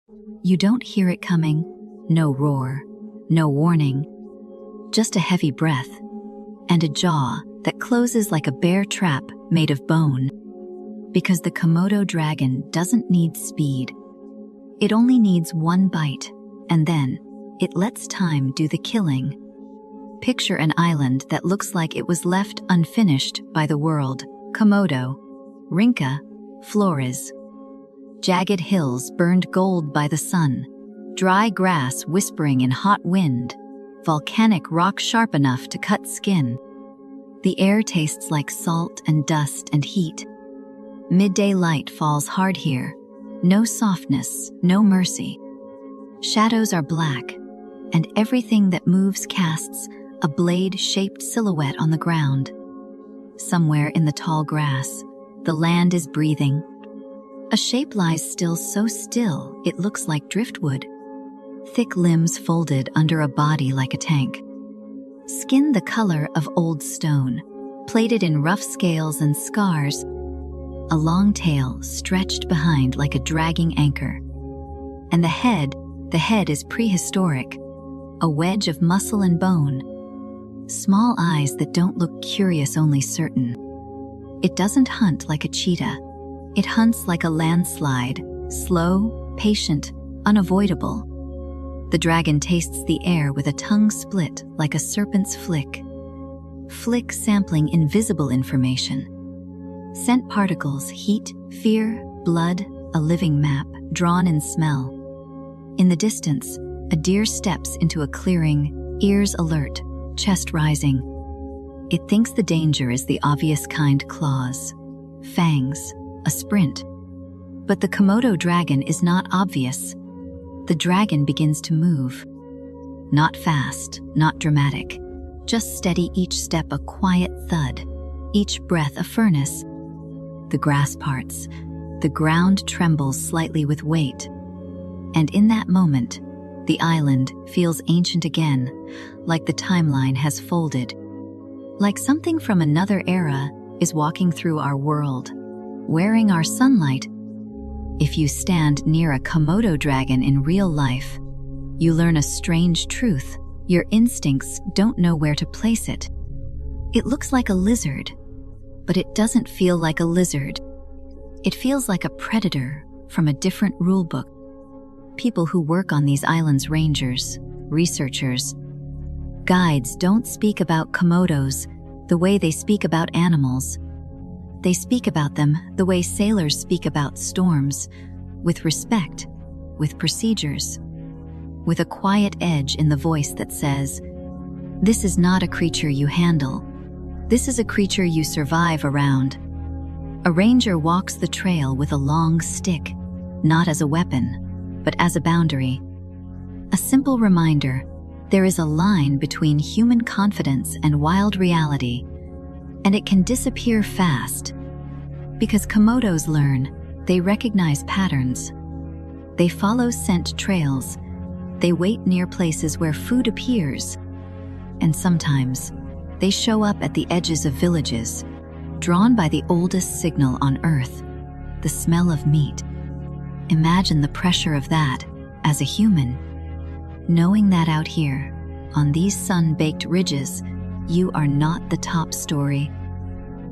You don't hear it coming, no roar, no warning, just a heavy breath and a jaw that closes like a bear trap made of bone. Because the Komodo dragon doesn't need speed. It only needs one bite, and then it lets time do the killing. Picture an island that looks like it was left unfinished by the world. Komodo, Rinca, Flores. Jagged hills burned gold by the sun, dry grass whispering in hot wind, volcanic rock sharp enough to cut skin. The air tastes like salt and dust and heat. Midday light falls hard here. No softness, no mercy. Shadows are black, and everything that moves casts a blade-shaped silhouette on the ground. Somewhere in the tall grass, the land is breathing. A shape lies still so still it looks like driftwood. Thick limbs folded under a body like a tank. Skin the color of old stone, plated in rough scales and scars. A long tail stretched behind like a dragging anchor. And the head is prehistoric, a wedge of muscle and bone. Small eyes that don't look curious, only certain. It doesn't hunt like a cheetah. It hunts like a landslide, slow, patient, unavoidable. The dragon tastes the air with a tongue split like a serpent's flick. Flick sampling invisible information. Scent particles, heat, fear, blood, a living map drawn in smell. In the distance, a deer steps into a clearing, ears alert, chest rising. It thinks the danger is the obvious kind: claws, fangs, a sprint. But the Komodo dragon is not obvious. The dragon begins to move. Not fast, not dramatic, just steady, each step a quiet thud, each breath a furnace. The grass parts, the ground trembles slightly with weight. And in that moment, the island feels ancient again, like the timeline has folded. Like something from another era is walking through our world, wearing our sunlight. If you stand near a Komodo dragon in real life, you learn a strange truth. Your instincts don't know where to place it. It looks like a lizard, but it doesn't feel like a lizard. It feels like a predator from a different rulebook. People who work on these islands, rangers, researchers, guides, don't speak about Komodos the way they speak about animals. They speak about them the way sailors speak about storms, with respect, with procedures, with a quiet edge in the voice that says, "This is not a creature you handle. This is a creature you survive around." A ranger walks the trail with a long stick, not as a weapon, but as a boundary. A simple reminder, there is a line between human confidence and wild reality, and it can disappear fast. Because Komodos learn, they recognize patterns. They follow scent trails. They wait near places where food appears. And sometimes, they show up at the edges of villages, drawn by the oldest signal on Earth, the smell of meat. Imagine the pressure of that as a human, knowing that out here, on these sun-baked ridges, you are not the top story.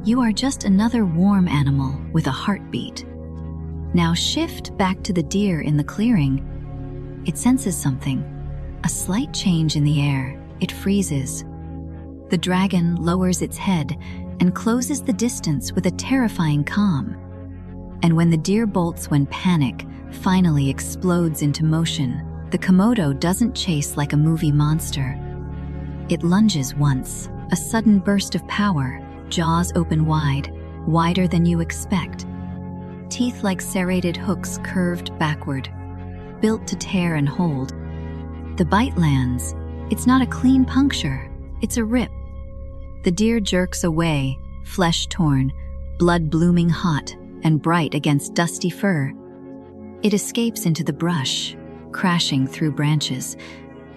You are just another warm animal with a heartbeat. Now shift back to the deer in the clearing. It senses something, a slight change in the air. It freezes. The dragon lowers its head and closes the distance with a terrifying calm. And when the deer bolts, when panic finally explodes into motion, the Komodo doesn't chase like a movie monster. It lunges once, a sudden burst of power, jaws open wide, wider than you expect. Teeth like serrated hooks curved backward, built to tear and hold. The bite lands. It's not a clean puncture, it's a rip. The deer jerks away, flesh torn, blood blooming hot and bright against dusty fur. It escapes into the brush, crashing through branches,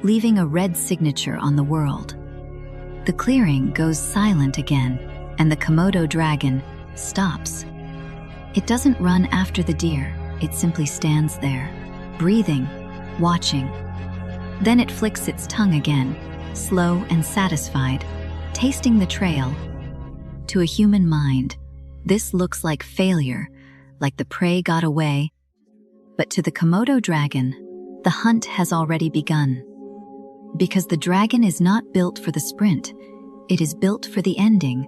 leaving a red signature on the world. The clearing goes silent again, and the Komodo dragon stops. It doesn't run after the deer, it simply stands there, breathing, watching. Then it flicks its tongue again, slow and satisfied, tasting the trail. To a human mind, this looks like failure, like the prey got away. But to the Komodo dragon, the hunt has already begun. Because the dragon is not built for the sprint, it is built for the ending.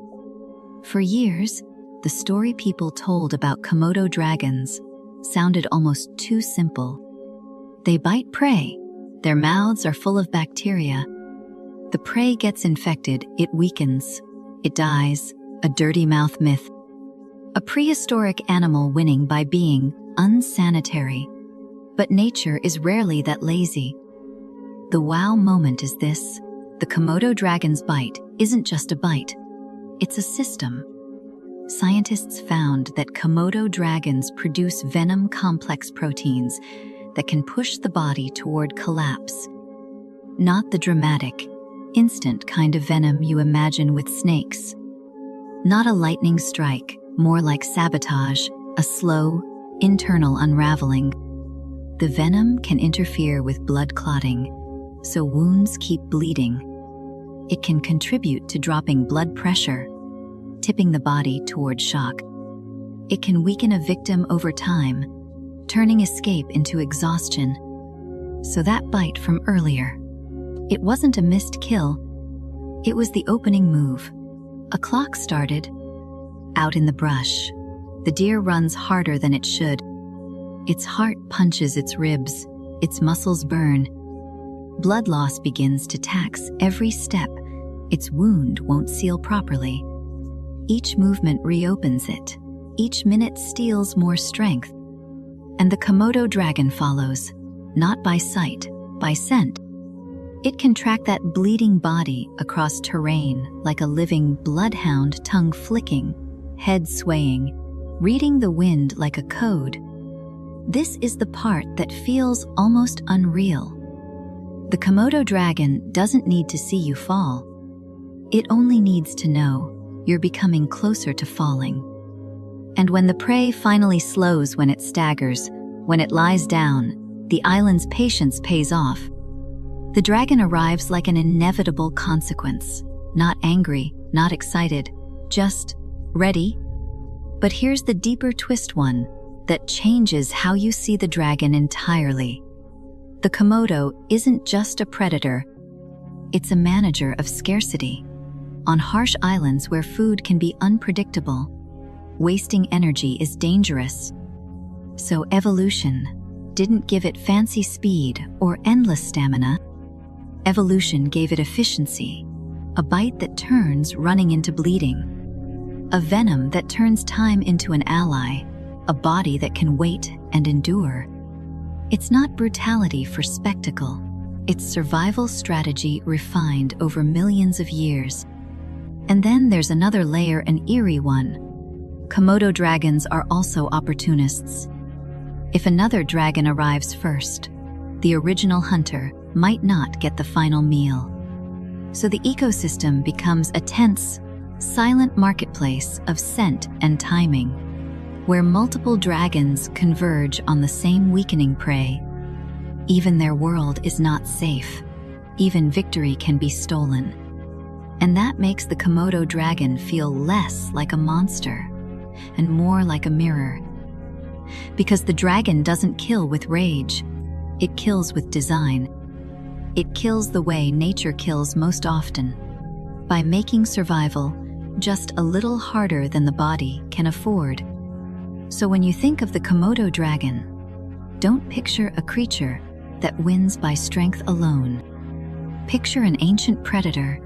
For years, the story people told about Komodo dragons sounded almost too simple. They bite prey. Their mouths are full of bacteria. The prey gets infected, it weakens, it dies, a dirty mouth myth. A prehistoric animal winning by being unsanitary. But nature is rarely that lazy. The wow moment is this: the Komodo dragon's bite isn't just a bite, it's a system. Scientists found that Komodo dragons produce venom complex proteins that can push the body toward collapse. Not the dramatic, instant kind of venom you imagine with snakes. Not a lightning strike, more like sabotage, a slow, internal unraveling. The venom can interfere with blood clotting, so wounds keep bleeding. It can contribute to dropping blood pressure, tipping the body toward shock. It can weaken a victim over time, turning escape into exhaustion. So that bite from earlier, it wasn't a missed kill, it was the opening move. A clock started. Out in the brush, the deer runs harder than it should. Its heart punches its ribs, its muscles burn. Blood loss begins to tax every step. Its wound won't seal properly. Each movement reopens it. Each minute steals more strength. And the Komodo dragon follows, not by sight, by scent. It can track that bleeding body across terrain like a living bloodhound, tongue flicking, head swaying, reading the wind like a code. This is the part that feels almost unreal. The Komodo dragon doesn't need to see you fall. It only needs to know you're becoming closer to falling. And when the prey finally slows, when it staggers, when it lies down, the island's patience pays off. The dragon arrives like an inevitable consequence, not angry, not excited, just ready. But here's the deeper twist, one that changes how you see the dragon entirely. The Komodo isn't just a predator, it's a manager of scarcity. On harsh islands where food can be unpredictable, wasting energy is dangerous. So evolution didn't give it fancy speed or endless stamina. Evolution gave it efficiency, a bite that turns running into bleeding, a venom that turns time into an ally, a body that can wait and endure. It's not brutality for spectacle, it's survival strategy refined over millions of years. And then there's another layer, an eerie one. Komodo dragons are also opportunists. If another dragon arrives first, the original hunter might not get the final meal. So the ecosystem becomes a tense, silent marketplace of scent and timing, where multiple dragons converge on the same weakening prey. Even their world is not safe. Even victory can be stolen. And that makes the Komodo dragon feel less like a monster and more like a mirror. Because the dragon doesn't kill with rage, it kills with design. It kills the way nature kills most often, by making survival just a little harder than the body can afford. So when you think of the Komodo dragon, don't picture a creature that wins by strength alone. Picture an ancient predator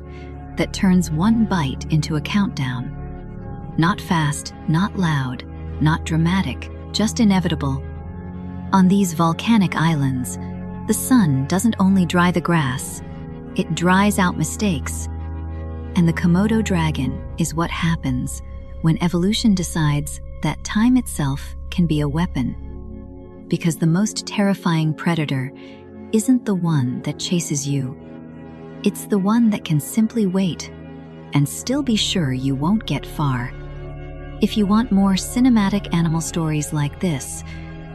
that turns one bite into a countdown. Not fast, not loud, not dramatic, just inevitable. On these volcanic islands, the sun doesn't only dry the grass, it dries out mistakes. And the Komodo dragon is what happens when evolution decides that time itself can be a weapon. Because the most terrifying predator isn't the one that chases you. It's the one that can simply wait and still be sure you won't get far. If you want more cinematic animal stories like this,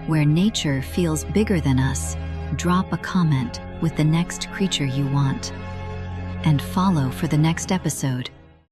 where nature feels bigger than us, drop a comment with the next creature you want. And follow for the next episode.